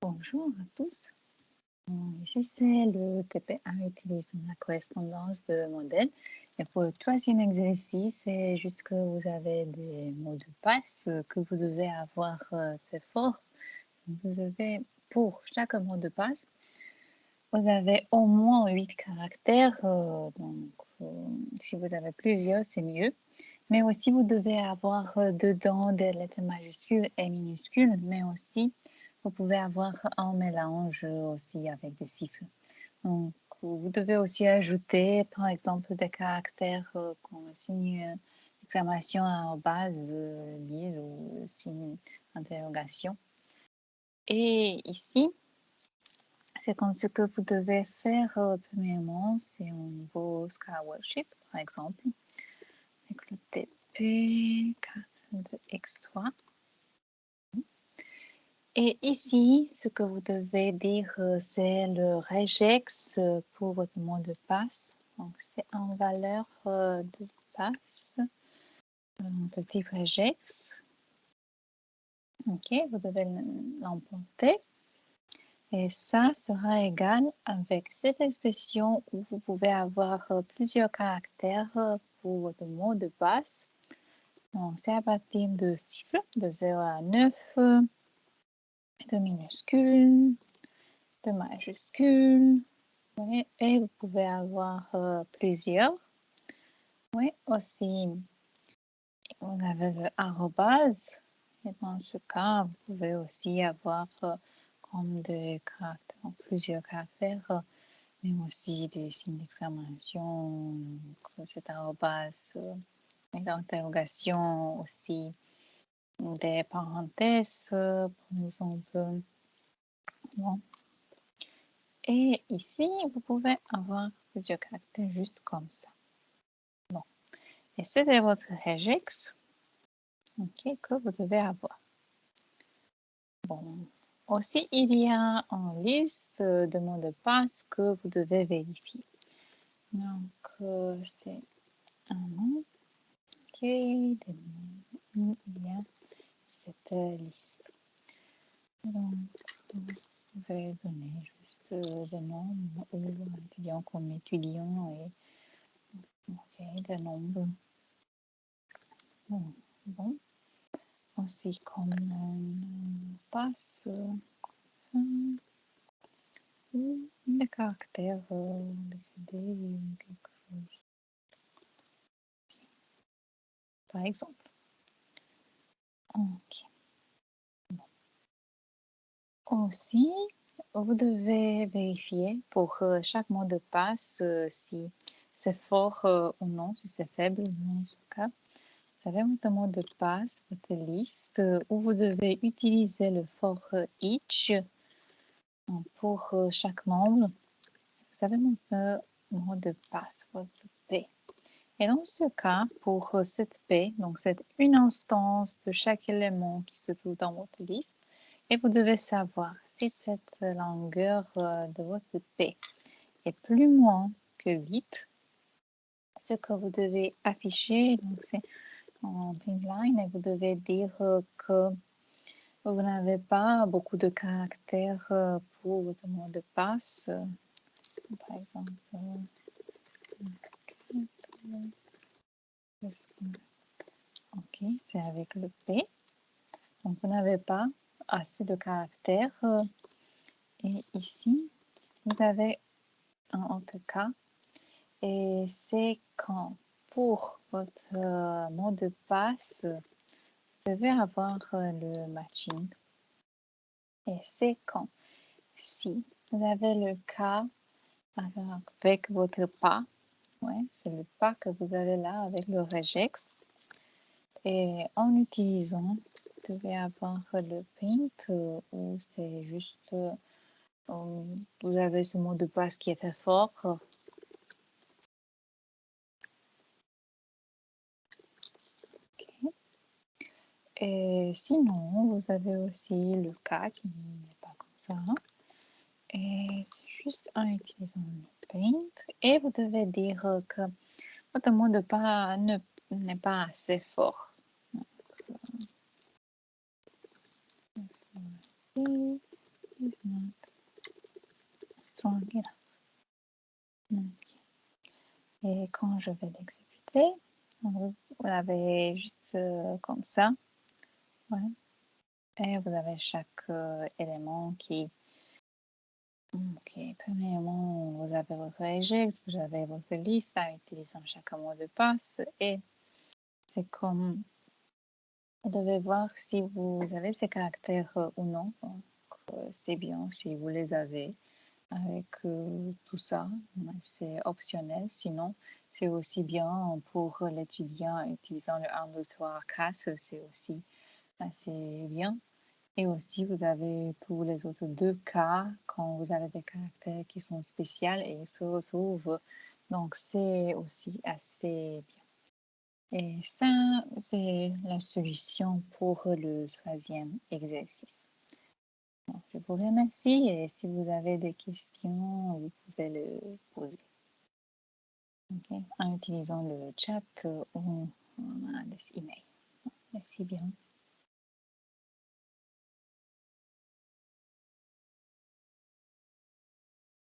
Bonjour à tous. Ici, c'est le TP1 utilisant la correspondance de modèle. Et pour le troisième exercice, c'est juste que vous avez des mots de passe que vous devez avoir fait fort. Vous devez, pour chaque mot de passe, vous avez au moins 8 caractères. Si vous avez plusieurs, c'est mieux. Mais aussi, vous devez avoir dedans des lettres majuscules et minuscules, mais aussi, vous pouvez avoir un mélange aussi avec des chiffres. Donc, vous devez aussi ajouter, par exemple, des caractères comme signe d'exclamation en base, lié ou signe d'interrogation. Et ici, c'est comme ce que vous devez faire premièrement, c'est au niveau Scala Worksheet, par exemple, avec le TP4 de X3. Et ici, ce que vous devez dire, c'est le regex pour votre mot de passe. Donc, c'est en valeur de passe de type regex. OK, vous devez l'emporter. Et ça sera égal avec cette expression où vous pouvez avoir plusieurs caractères pour votre mot de passe. Donc, c'est à partir de chiffres de 0 à 9, de minuscules, de majuscules. Oui, et vous pouvez avoir plusieurs. Oui, aussi, vous avez le arrobase. Et dans ce cas, vous pouvez aussi avoir comme des caractères, plusieurs caractères, mais aussi des signes d'exclamation, cet arrobase, d'interrogation aussi, des parenthèses, par exemple. Bon. Et ici, vous pouvez avoir plusieurs caractères juste comme ça. Bon. Et c'était votre regex que vous devez avoir. Bon. Aussi, il y a une liste de mots de passe que vous devez vérifier. Donc, c'est un nom. OK. Il y a cette liste. Donc, je vais donner juste des noms ou étudiants comme étudiant et des nombres. Bon. Aussi comme passe ça, ou des caractères, des idées ou quelque chose. Par exemple. OK. Bon. Aussi, vous devez vérifier pour chaque mot de passe si c'est fort ou non, si c'est faible ou non. En tout cas, vous avez votre mot de passe, votre liste, où vous devez utiliser le for each pour chaque membre. Vous avez votre mot de passe, votre P. Et dans ce cas, pour cette P, donc c'est une instance de chaque élément qui se trouve dans votre liste. Et vous devez savoir si cette longueur de votre P est plus moins que 8, ce que vous devez afficher, donc c'est en print line, et vous devez dire que vous n'avez pas beaucoup de caractères pour votre mot de passe. Par exemple, OK, c'est avec le P. Donc, vous n'avez pas assez de caractères. Et ici, vous avez un autre cas. Et c'est quand, pour votre mot de passe, vous devez avoir le matching. Et c'est quand, si vous avez le cas avec votre pas, ouais, c'est le pas que vous avez là avec le regex. Et en utilisant, vous devez avoir le print où c'est juste, vous avez ce mot de passe qui est très fort. Okay. Et sinon, vous avez aussi le cas qui n'est pas comme ça. Et c'est juste en utilisant le print. Et vous devez dire que votre mot de passe n'est pas assez fort. Donc, is not strong enough. Ok. Et quand je vais l'exécuter, vous l'avez juste comme ça. Ouais. Et vous avez chaque élément qui... Ok, premièrement, vous avez votre regex, vous avez votre liste en utilisant chaque mot de passe et c'est comme vous devez voir si vous avez ces caractères ou non. Donc, c'est bien si vous les avez avec tout ça, c'est optionnel. Sinon, c'est aussi bien pour l'étudiant utilisant le 1, 2, 3, 4, c'est aussi assez bien. Et aussi, vous avez tous les autres deux cas quand vous avez des caractères qui sont spéciaux et ils se retrouvent. Donc, c'est aussi assez bien. Et ça, c'est la solution pour le troisième exercice. Donc, je vous remercie et si vous avez des questions, vous pouvez le poser. Okay. En utilisant le chat ou des emails. Merci bien.